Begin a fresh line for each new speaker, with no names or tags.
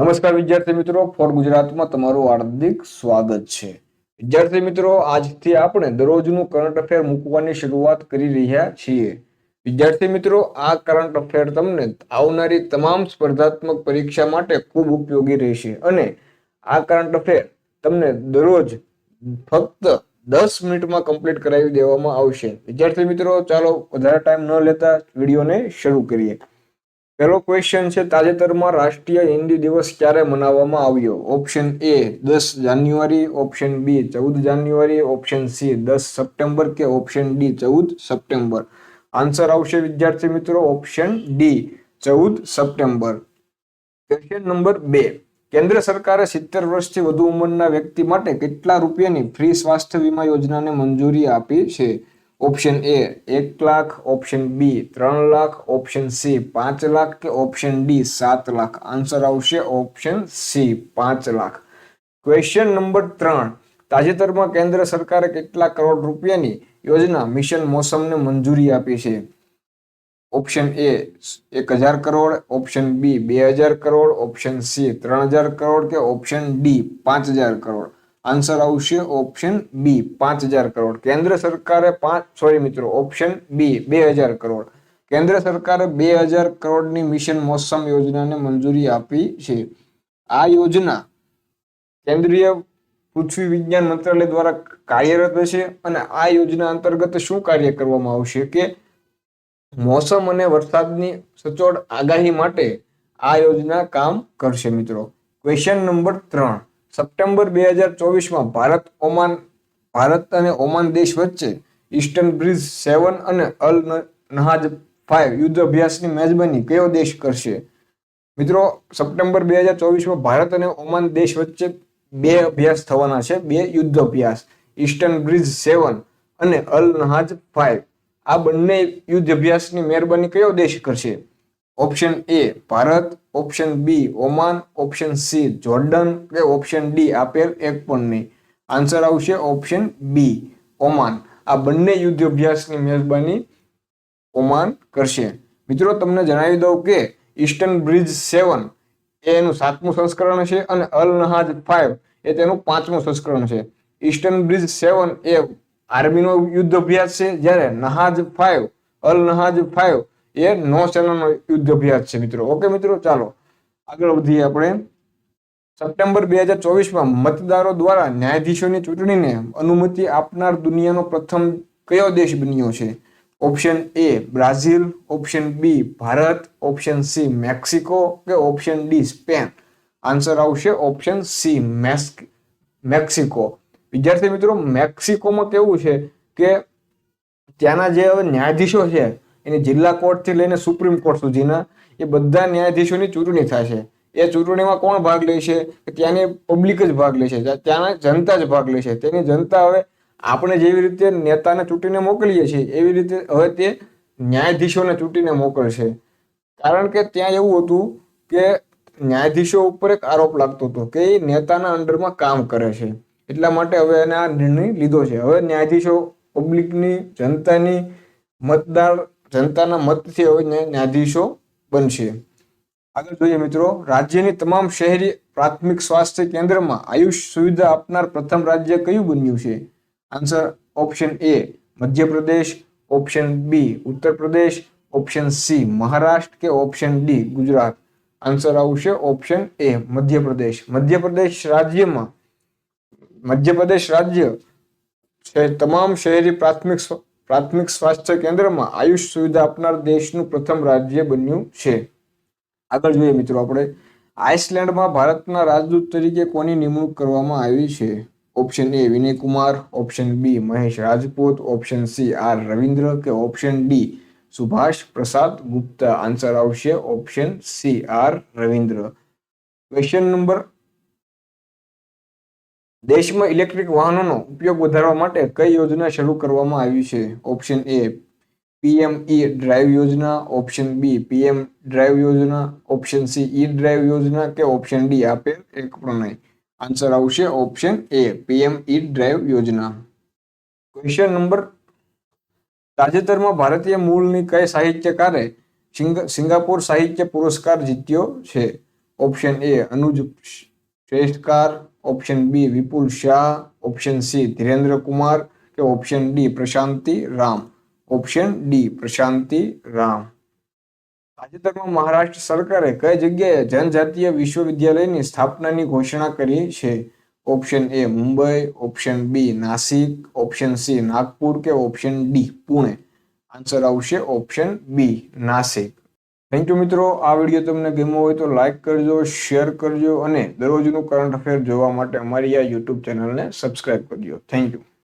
નમસ્કાર વિદ્યાર્થી મિત્રો, ફોર ગુજરાતમાં તમારું હાર્દિક સ્વાગત છે. વિદ્યાર્થી મિત્રો, આજથી આપણે દરરોજનું કરંટ અફેર મૂકવાની શરૂઆત કરી રહ્યા છીએ. વિદ્યાર્થી મિત્રો, આ કરંટ અફેર તમને આવનારી તમામ સ્પર્ધાત્મક પરીક્ષા માટે ખૂબ ઉપયોગી રહેશે અને આ કરંટ અફેર તમને દરરોજ ફક્ત 10 મિનિટમાં કમ્પ્લીટ કરાવી દેવામાં આવશે. વિદ્યાર્થી મિત્રો, ચાલો વધારે ટાઈમ ન લેતા વિડીયોને શરૂ કરીએ. પહેલો ક્વેશ્ચન છે, તાજેતરમાં રાષ્ટ્રીય હિન્દી દિવસ ક્યારે મનાવવામાં આવ્યો? Option A 10 January, option B 14 January, option C 10 September કે ઓપ્શન ડી 14 સપ્ટેમ્બર. આન્સર આવશે વિદ્યાર્થી મિત્રો option D 14 September. Question number 2, કેન્દ્ર સરકારે 70 વર્ષથી વધુ ઉંમરના વ્યક્તિ માટે કેટલા રૂપિયાની ફ્રી સ્વાસ્થ્ય વીમા યોજનાને મંજૂરી આપી છે? Option A 1 lakh, option B 3 lakh, option C 5 lakh કે ઓપ્શન ડી 7 લાખ. આન્સર આવશે option C 5 lakh. Question number 3, તાજેતરમાં કેન્દ્ર સરકારે કેટલા કરોડ રૂપિયાની યોજના મિશન મોસમને મંજૂરી આપી છે? Option A 1000 crore, option B 2000 crore, option C 3000 crore કે ઓપ્શન ડી 5000 કરોડ. આન્સર આવશે ઓપ્શન બી 5000 કરોડ. કેન્દ્ર સરકારે ઓપ્શન બી 2000 કરોડ. કેન્દ્ર સરકારે 2000 કરોડની મિશન મોસમ યોજનાને મંજૂરી આપી છે. આ યોજના કેન્દ્રીય પૃથ્વી વિજ્ઞાન મંત્રાલય દ્વારા કાર્યરત છે અને આ યોજના અંતર્ગત શું કાર્ય કરવામાં આવશે કે મોસમ અને વરસાદની સચોટ આગાહી માટે આ યોજના કામ કરશે મિત્રો. ક્વેશ્ચન નંબર 3, સપ્ટેમ્બર 2024માં ભારત અને ઓમાન દેશ વચ્ચે ઈસ્ટર્ન બ્રિજ 7 અને અલ નહાજ 5 યુદ્ધ અભ્યાસની મેજબાની કયો દેશ કરશે? મિત્રો, સપ્ટેમ્બર 2024માં ભારત અને ઓમાન દેશ વચ્ચે બે અભ્યાસ થવાના છે, બે યુદ્ધ અભ્યાસ, ઈસ્ટર્ન બ્રિજ 7 અને અલ નહાજ 5. આ બંને યુદ્ધ અભ્યાસની મહેરબાની કયો દેશ કરશે? Option A Bharat, option B Oman, option C Jordan કે ઓપ્શન ડી આપેલ એક પણ નહીં. આન્સર આવશે ઓપ્શન બી ઓમાન. આ બંને યુદ્ધ અભ્યાસની મહેરબાની ઓમાન કરશે. મિત્રો, તમને જણાવી દઉં કે ઈસ્ટર્ન બ્રિજ 7 એ એનું 7મું સંસ્કરણ છે અને અલ નહાજ 5 એ તેનું 5મું સંસ્કરણ છે. ઈસ્ટર્ન બ્રિજ 7 એ આર્મીનો યુદ્ધ અભ્યાસ છે, જ્યારે અલ નહાજ 5 એ નૌસેનાનો યુદ્ધ અભ્યાસ છે મિત્રો. ઓકે મિત્રો, ચાલો આગળ વધીએ આપણે. સપ્ટેમ્બર 2024માં મતદારો દ્વારા ન્યાયાધીશોની ચૂંટણીને અનુમતિ આપનાર દુનિયાનો પ્રથમ કયો દેશ બન્યો છે? Option A Brazil, option B Bharat, option C Mexico કે ઓપ્શન ડી સ્પેન. આન્સર આવશે ઓપ્શન સી મેક્સિકો. વિદ્યાર્થી મિત્રો, મેક્સિકોમાં કેવું છે કે ત્યાંના જે ન્યાયાધીશો છે એની જિલ્લા કોર્ટથી લઈને સુપ્રીમ કોર્ટ સુધીના એ બધા ન્યાયાધીશોની ચૂંટણી થાય છે. એ ચૂંટણીમાં કોણ ભાગ લે છે? ત્યાંની પબ્લિક જ ભાગ લે છે, ત્યાંના જનતા જ ભાગ લે છે. તેની જનતા હવે આપણે જેવી રીતે નેતાને ચૂંટીને મોકલીએ છીએ એવી રીતે હવે તે ન્યાયાધીશોને ચૂંટીને મોકલશે. કારણ કે ત્યાં એવું હતું કે ન્યાયાધીશો ઉપર એક આરોપ લાગતો હતો કે એ નેતાના અંડરમાં કામ કરે છે. એટલા માટે હવે એને આ નિર્ણય લીધો છે. હવે ન્યાયાધીશો પબ્લિકની, જનતાના મતથી હવે ન્યાયાધીશો બનશે. આગળ જોઈએ મિત્રો, રાજ્યની તમામ શહેરી પ્રાથમિક સ્વાસ્થ્ય કેન્દ્રમાં આયુષ સુવિધા આપનાર પ્રથમ રાજ્ય કયું બન્યું છે? Answer option A Madhya Pradesh, option B Uttar Pradesh, option C Maharashtra કે ઓપ્શન ડી ગુજરાત. આન્સર આવશે ઓપ્શન એ મધ્યપ્રદેશ. મધ્યપ્રદેશ રાજ્ય તમામ શહેરી પ્રાથમિક સ્વાસ્થ્ય કેન્દ્રમાં આયુષ સુવિધા આપનાર દેશનું પ્રથમ રાજ્ય બન્યું છે. આગળ જોઈએ મિત્રો આપણે, આઇસલેન્ડમાં ભારતના રાજદૂત તરીકે કોની નિમણૂક કરવામાં આવી છે? Option A Vinay Kumar, option B Mahesh Rajput, option C R Ravindra કે option D Subhash Prasad Gupta. Answer આવશે option C R Ravindra. Question number, દેશમાં ઇલેક્ટ્રિક વાહનોનો ઉપયોગ વધારવા માટે કઈ યોજના શરૂ કરવામાં આવી છે? ઓપ્શન એ પીએમઈ ડ્રાઈવ યોજના, ઓપ્શન બી પીએમ ડ્રાઈવ યોજના, ઓપ્શન સી ઈ ડ્રાઈવ યોજના કે ઓપ્શન ડી આપેલ એક પણ નહીં. આન્સર આવશે ઓપ્શન એ પીએમઈ ડ્રાઈવ યોજના. ક્વેશ્ચન નંબર, તાજેતરમાં ભારતીય મૂળની કઈ સાહિત્યકારે સિંગાપોર સાહિત્ય પુરસ્કાર જીત્યો છે? Option A Anuj Shreshthkar, option B Vipul Shah, option C Dhirendra Kumar કે option D Prashanti Ram. Option D Prashanti Ram. તાજેતરમાં મહારાષ્ટ્ર સરકારે કઈ જગ્યાએ જનજાતીય વિશ્વવિદ્યાલયની સ્થાપનાની ઘોષણા કરી છે? Option A Mumbai, option B Nashik, option C Nagpur કે ઓપ્શન ડી પુણે. આન્સર આવશે option B Nashik. Thank you મિત્રો. આ વિડીયો તમને ગમ્યો હોય તો લાઈક કરજો, શેર કરજો અને દરરોજનું કરંટ અફેર જોવા માટે અમારી આ યુટ્યુબ ચેનલને સબસ્ક્રાઇબ કરજો. Thank you.